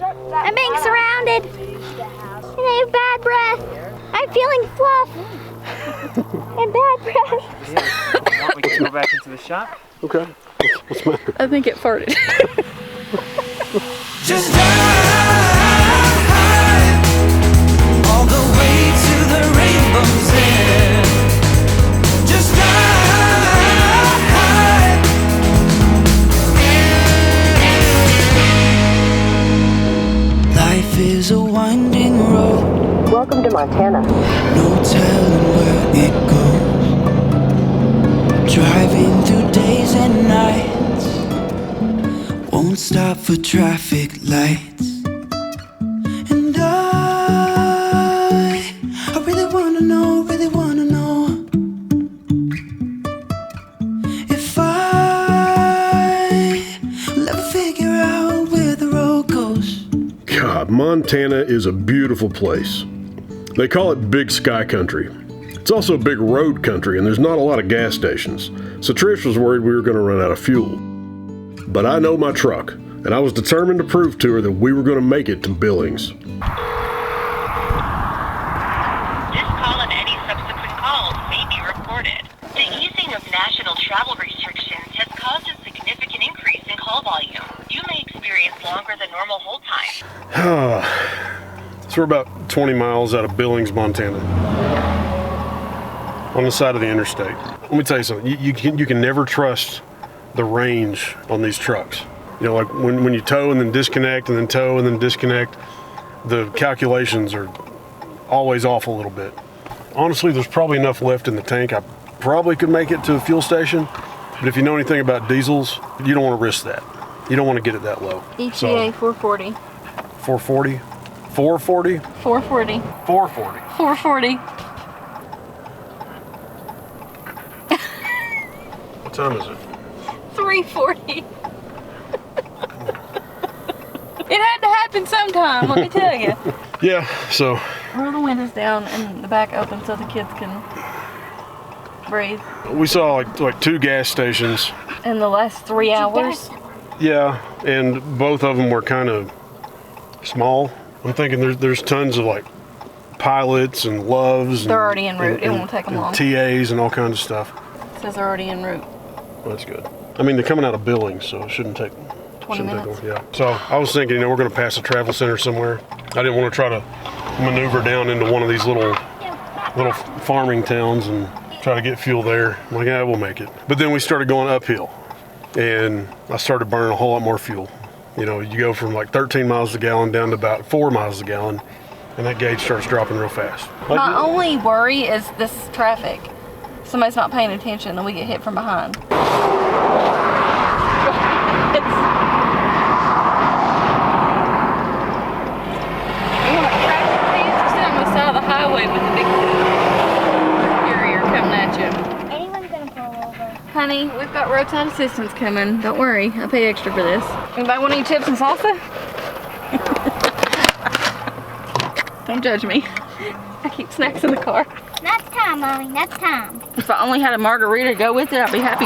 I'm being surrounded. And I have bad breath. I'm feeling fluff. And bad breath. We can go back into the shop. Okay. What's the matter? I think it farted. Just drive all the way to the rainbow's end. Just drive. Life is a winding road. Welcome to Montana. No telling where it goes. Driving through days and nights. Won't stop for traffic lights. And I really wanna know, if will ever figure out where the road goes. God, Montana is a beautiful place. They call it Big Sky Country. It's also big road country, and there's not a lot of gas stations. So Trish was worried we were going to run out of fuel. But I know my truck, and I was determined to prove to her that we were going to make it to Billings. This call and any subsequent calls may be recorded. The easing of national travel restrictions has caused a significant increase in call volume. You may experience longer than normal hold time. So we're about 20 miles out of Billings, Montana, on the side of the interstate. Let me tell you something, you can never trust the range on these trucks. You know, like when you tow and then disconnect and then tow and then disconnect, the calculations are always off a little bit. Honestly, there's probably enough left in the tank. I probably could make it to the fuel station, but if you know anything about diesels, you don't want to risk that. You don't want to get it that low. ETA 440. 440? 440? 440. 440. 440. What time is it? 340. It had to happen sometime, let me tell you. Yeah, so. Roll the windows down and the back open so the kids can breathe. We saw like 2 gas stations. In the last 3 hours? Yeah, and both of them were kind of small. I'm thinking there's tons of like Pilots and Loves. They're already en route. It won't take them long. TAs and all kinds of stuff. It says they're already en route. Well, that's good. I mean, they're coming out of Billings, so it shouldn't take 20 minutes. Yeah. So I was thinking, we're going to pass a travel center somewhere. I didn't want to try to maneuver down into one of these little farming towns and try to get fuel there. I'm like, yeah, we'll make it. But then we started going uphill, and I started burning a whole lot more fuel. You know, you go from like 13 miles a gallon down to about 4 miles a gallon, and that gauge starts dropping real fast. My only worry is this traffic. Somebody's not paying attention and we get hit from behind. You want to crash your pants? Sit on the side of the highway with the big carrier coming at you. Anyone's gonna pull over. Honey, we've got roadside assistance coming. Don't worry, I pay extra for this. Anybody want any chips and salsa? Don't judge me. I keep snacks in the car. That's time, Mommy. That's time. If I only had a margarita to go with it, I'd be happy.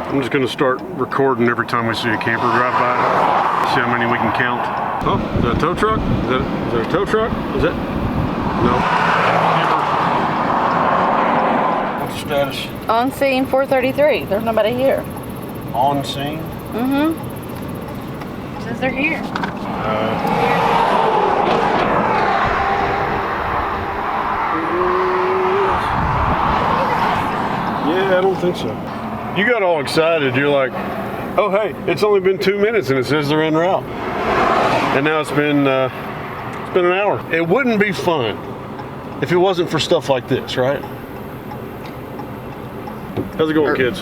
I'm just going to start recording every time we see a camper drive by. See how many we can count. Oh, is that a tow truck? Is that a tow truck? Is that? No. Camper. What's the status? On scene 433. There's nobody here. On scene? Mm-hmm. Says they're here. Yeah, I don't think so. You got all excited. You're like, oh, hey, it's only been 2 minutes and it says they're en route. And now it's been an hour. It wouldn't be fun if it wasn't for stuff like this, right? How's it going, kids?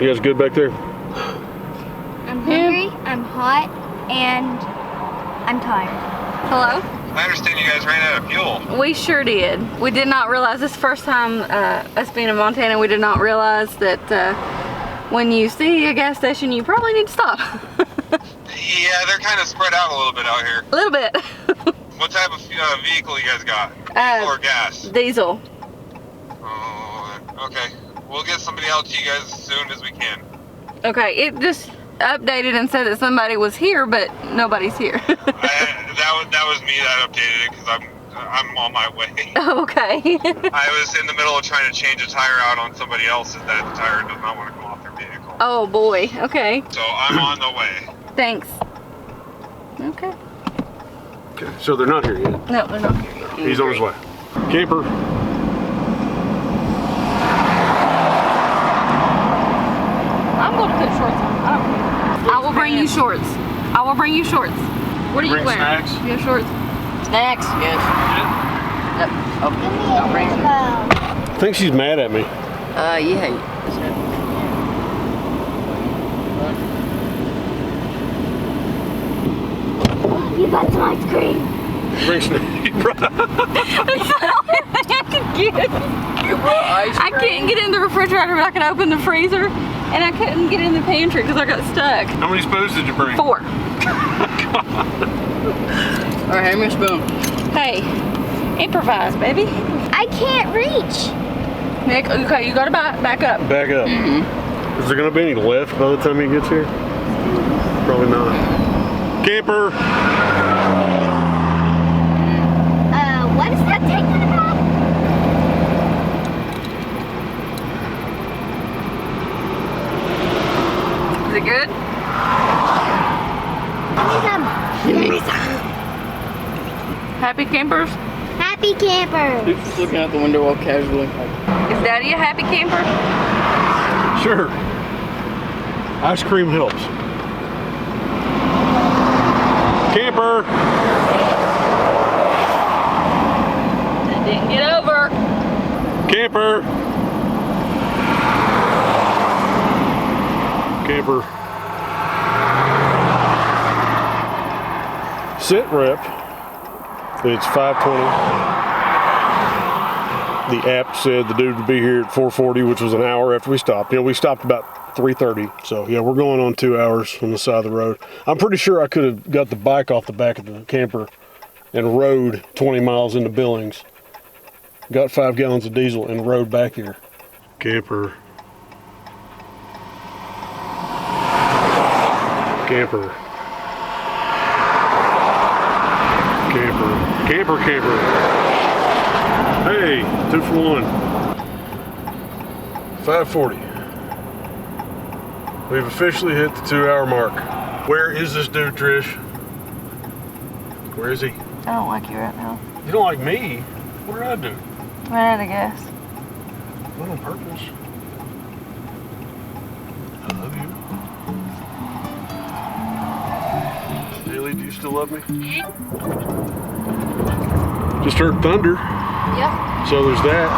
You guys good back there? I'm hungry, I'm hot, and I'm tired. Hello? I understand you guys ran out of fuel. We sure did. We did not realize this first time us being in Montana, we did not realize that when you see a gas station, you probably need to stop. Yeah, they're kind of spread out a little bit out here. A little bit. What type of vehicle you guys got? Diesel or gas? Diesel. Oh, okay. We'll get somebody out to you guys as soon as we can. Okay, it just updated and said that somebody was here, but nobody's here. That was me that updated it because I'm on my way. Okay. I was in the middle of trying to change a tire out on somebody else's that the tire does not want to come off their vehicle. Oh boy. Okay. So I'm on the way. Thanks. Okay. Okay, so they're not here yet. No, they're not here yet. He's on his way. Camper. I'm going to put shorts on. I don't care. I will bring you shorts. I will bring you shorts. What are you Bring wearing? snacks? You have shorts? Snacks? Yes. Yep. Okay. I'll bring you. I think she's mad at me. Yeah. You got some ice cream. Bring snacks. I can get. I can't get in the refrigerator, but I can open the freezer, and I couldn't get in the pantry because I got stuck. How many spoons did you bring? 4. All right, hand me a spoon. Hey, improvise, baby. I can't reach. Nick, okay, you gotta back up. Back up. Is there gonna be any left by the time he gets here? Probably not. Camper. What is that taking about? Is it good? Give me some. Happy campers? Happy camper. Dude's just looking out the window all casually. Is Daddy a happy camper? Sure. Ice cream helps. Camper. That didn't get over. Camper. Camper. Sit rep. It's 5:20. The app said the dude would be here at 4:40, which was an hour after we stopped. You know, we stopped about 3:30. So yeah, we're going on 2 hours on the side of the road. I'm pretty sure I could have got the bike off the back of the camper and rode 20 miles into Billings. Got 5 gallons of diesel and rode back here. Camper. Camper. Camper. Camper, camper. Hey, 2 for 1. 5:40. We've officially hit the 2-hour mark. Where is this dude, Trish? Where is he? I don't like you right now. You don't like me? What did I do? I had to guess. Not on purpose. I love you. Haley, do you still love me? Just heard thunder. Yep. So there's that.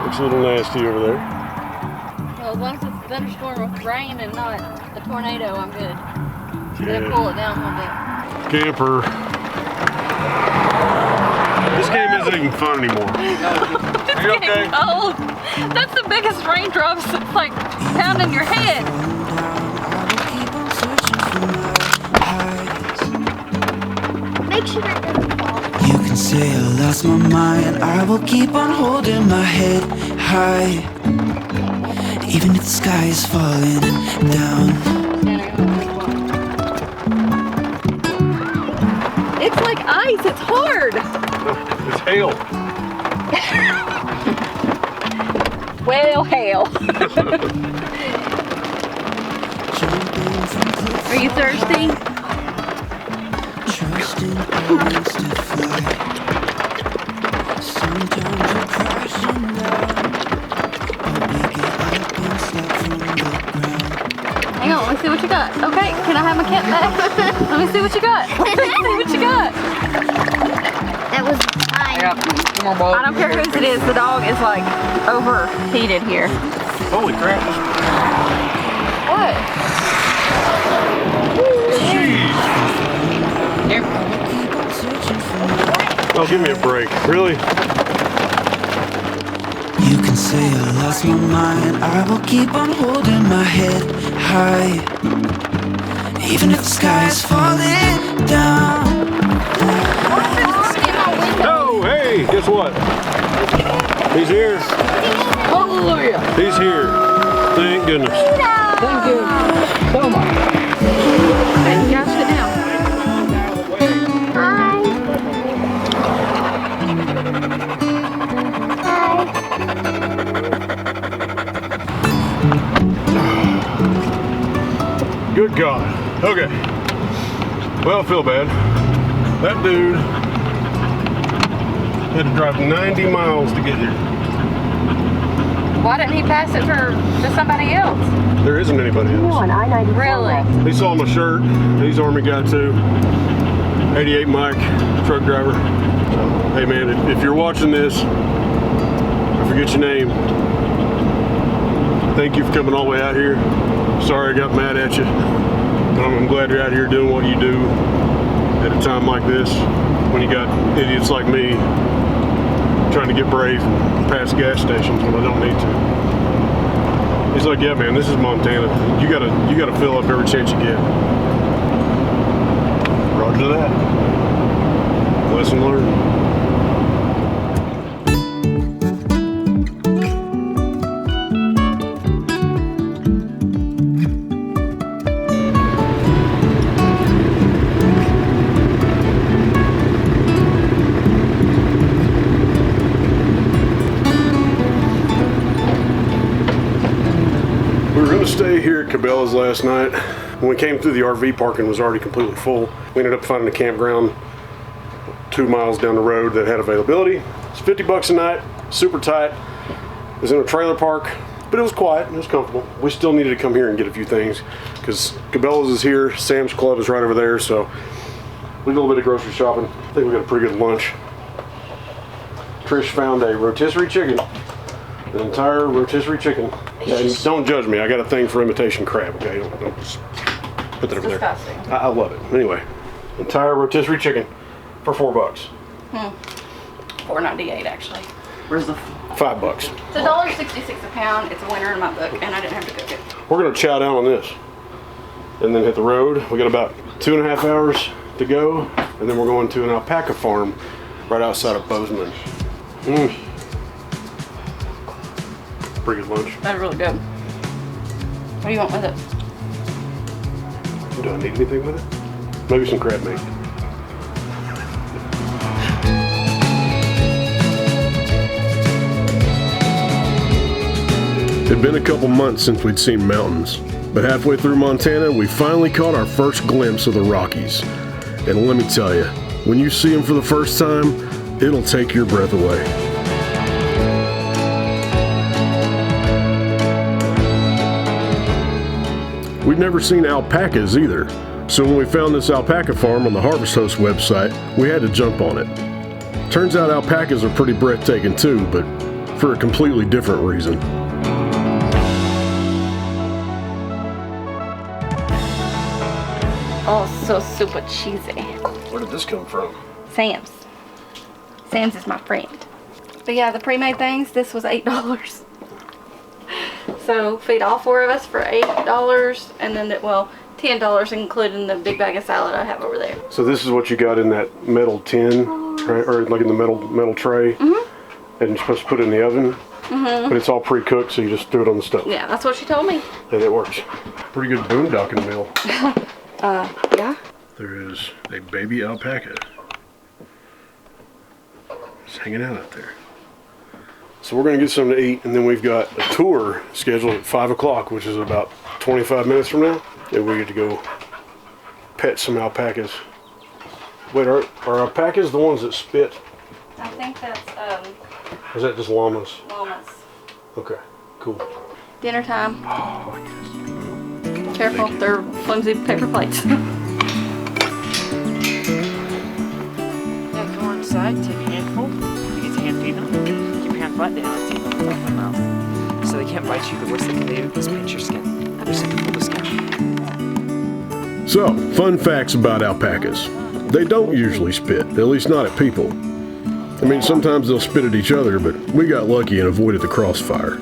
Looks a little nasty over there. Well, as long as it's a thunderstorm with rain and not a tornado, I'm good. Then Yeah. pull it down one day. Camper. This game isn't even fun anymore. Are you okay? Oh, that's the biggest raindrops. It's like pounding your head. Make sure that doesn't fall. You can say I lost my mind. I will keep on holding my head high, even if the sky is falling down. It's like ice. It's hard. It's hail. Well, hail. Are you thirsty? Trusting wings to fly. Sometimes you're crashing down, but we get up and step from the ground. Hang on, let me see what you got. Okay, can I have my cat back? Let me see what you got. Let me see what you got. That was mine. I don't care whose it is. The dog is like overheated here. Holy crap. What? Jeez. Here. Oh, give me a break. Really? You can say I lost my mind. I will keep on holding my head high, even if the sky is falling down. Oh, hey, guess what? He's here. Oh, Hallelujah. He's here. Thank goodness. Thank you so much. And you guys sit down. Hi. Good God. Okay. Well, I feel bad. That dude had to drive 90 miles to get here. Why didn't he pass it to somebody else? There isn't anybody else. Really? He saw my shirt. He's Army guy too. 88 Mike, truck driver. Hey man, if you're watching this, I forget your name. Thank you for coming all the way out here. Sorry I got mad at you. I'm glad you're out here doing what you do at a time like this when you got idiots like me trying to get brave and pass gas stations when I don't need to. He's like, yeah man, this is Montana. You gotta fill up every chance you get. Roger that. Lesson learned. We were going to stay here at Cabela's last night. When we came through, the RV parking was already completely full. We ended up finding a campground 2 miles down the road that had availability. It's $50 a night, super tight. It was in a trailer park, but it was quiet, it was comfortable. We still needed to come here and get a few things because Cabela's is here, Sam's Club is right over there, so we did a little bit of grocery shopping. I think we got a pretty good lunch. Trish found a rotisserie chicken. An entire rotisserie chicken. And don't judge me, I got a thing for imitation crab, okay? Don't just put that over there. Disgusting. I love it. Anyway, entire rotisserie chicken for $4. $4.98 actually. Where's the $5. It's $1.66 a pound. It's a winner in my book, and I didn't have to cook it. We're gonna chow down on this and then hit the road. We got about 2.5 hours to go, and then we're going to an alpaca farm right outside of Bozeman. Pretty good lunch. That's really good. What do you want with it? Do I need anything with it? Maybe some crab meat. It'd been a couple months since we'd seen mountains, but halfway through Montana, we finally caught our first glimpse of the Rockies. And let me tell you, when you see them for the first time, it'll take your breath away. We'd never seen alpacas either, so when we found this alpaca farm on the Harvest Host website, we had to jump on it. Turns out alpacas are pretty breathtaking too, but for a completely different reason. Oh, so super cheesy. Where did this come from? Sam's. Sam's is my friend. But yeah, the pre-made things, this was $8. So feed all 4 of us for $8, and then $10 including the big bag of salad I have over there. So this is what you got in that metal tin, right? Or like in the metal tray, and you're supposed to put it in the oven, but it's all pre-cooked, so you just threw it on the stove. Yeah, that's what she told me. And it works. Pretty good boondocking meal. Yeah. There is a baby alpaca. Just hanging out there. So we're gonna get something to eat, and then we've got a tour scheduled at 5 o'clock, which is about 25 minutes from now. And we get to go pet some alpacas. Wait, are alpacas the ones that spit? I think that's Or is that just llamas? llamas. Okay, cool. Dinner time. Oh, yes. Careful, they're flimsy paper plates. Yeah, go inside, take a handful, you get to hand feed them, keep your hand flat down, and take them out of my mouth. So they can't bite you, the worst they can do is pinch your skin. They're simply pull the skin. So, fun facts about alpacas. They don't usually spit, at least not at people. I mean, sometimes they'll spit at each other, but we got lucky and avoided the crossfire.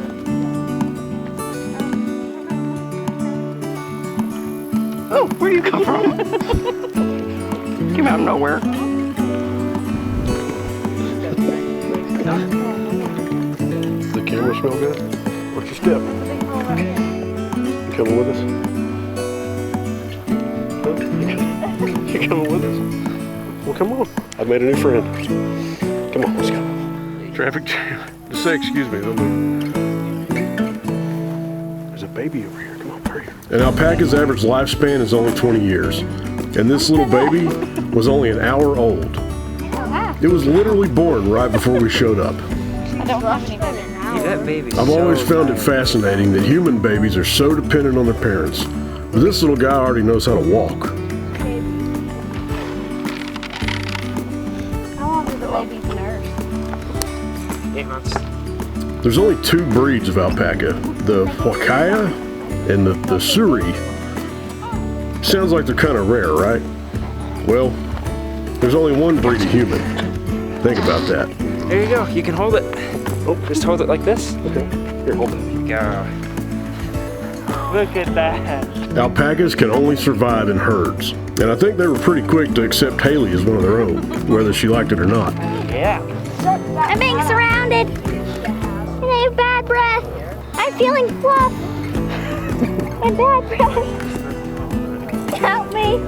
Oh, where do you come from? Came out of nowhere. Does the camera smell good? Watch your step. You coming with us? Huh? You coming with us? Well, come on. I've made a new friend. Come on, let's go. Traffic jam. Just say excuse me. There's a baby over here. Come on, hurry. An alpaca's average lifespan is only 20 years. And this little baby was only an hour old. It was literally born right before we showed up. I don't have any baby. That baby's I've always found it fascinating that human babies are so dependent on their parents. But this little guy already knows how to walk. How long is the baby's nurse? 8 months. There's only 2 breeds of alpaca, the Huacaya and the Suri. Sounds like they're kind of rare, right? Well, there's only 1 breed of human. Think about that. There you go. You can hold it. Oh, just hold it like this. Okay. Here, hold it. There you go. Look at that. Alpacas can only survive in herds. And I think they were pretty quick to accept Haley as one of their own, whether she liked it or not. Yeah. I'm being surrounded. And I have bad breath. I'm feeling fluff. And bad breath. Help me.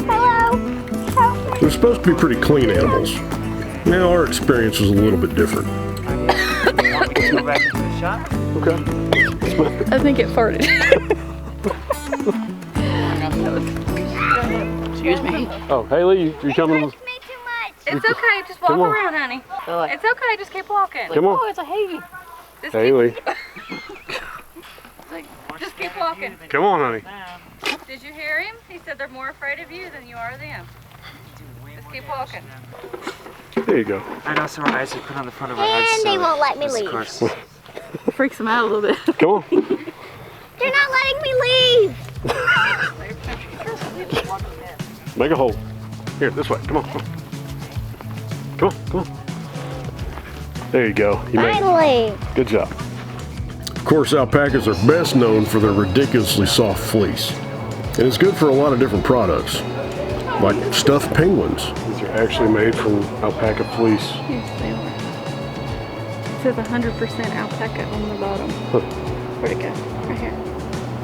Hello. Help me. They're supposed to be pretty clean animals. Now our experience was a little bit different. Want me to go back into the shop? Okay. I think it farted. Excuse me. Oh, Haley, you coming with? Me too much. It's okay. Just walk Come on. around, honey. It's okay. Just keep walking. Come on. Oh, it's a Haley. Just Haley. Just keep walking. Come on, honey. Did you hear him? He said they're more afraid of you than you are of them. Just keep walking. There you go. I know, so our eyes are put on the front of our heads. And so they won't let me of leave. course. Freaks him out a little bit. Come on. They're not letting me leave. Make a hole. Here, this way. Come on. Come on, come on. There you go. You made it. Finally. Good job. Of course, alpacas are best known for their ridiculously soft fleece. And it's good for a lot of different products, like stuffed penguins. These are actually made from alpaca fleece. Yes, they are. It says 100% alpaca on the bottom. Where'd it go? Right here.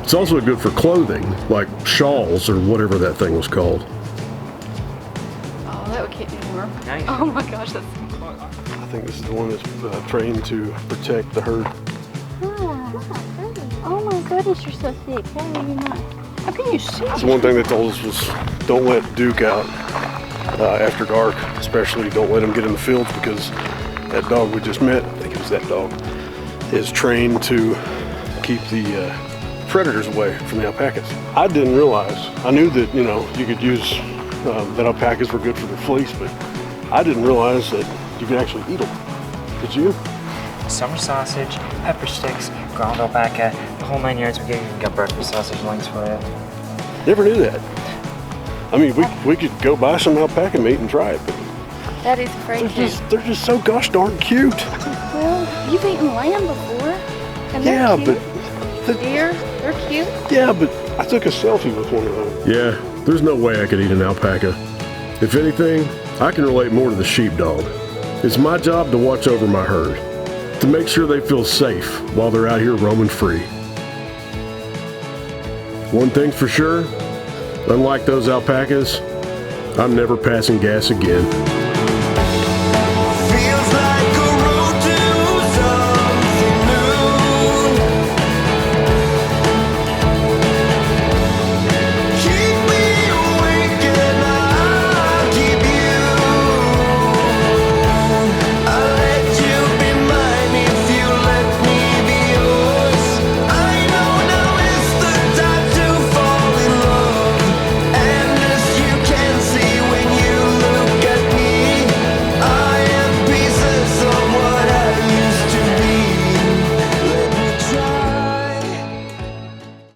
It's also good for clothing, like shawls or whatever that thing was called. Oh, that would keep me warm. Nice. Oh my gosh, that's I think this is the one that's trained to protect the herd. Oh my goodness, you're so thick. How are you not? How can you see? That's one thing they told us was don't let Duke out after dark, especially don't let him get in the fields because that dog we just met, I think it was that dog, is trained to keep the predators away from the alpacas. I didn't realize. I knew that, you know, you could use, that alpacas were good for their fleece, but I didn't realize that you could actually eat them. Did you? Summer sausage, pepper sticks, ground alpaca, the whole 9 yards. We got breakfast sausage links for you. Never knew that. I mean, we could go buy some alpaca meat and try it, but That is crazy. they're just so gosh darn cute. Well, you've eaten lamb before. And they're Yeah, cute. but Deer, they're cute. yeah, but I took a selfie with one of them. Yeah, there's no way I could eat an alpaca. If anything, I can relate more to the sheepdog. It's my job to watch over my herd, to make sure they feel safe while they're out here roaming free. One thing's for sure, unlike those alpacas, I'm never passing gas again.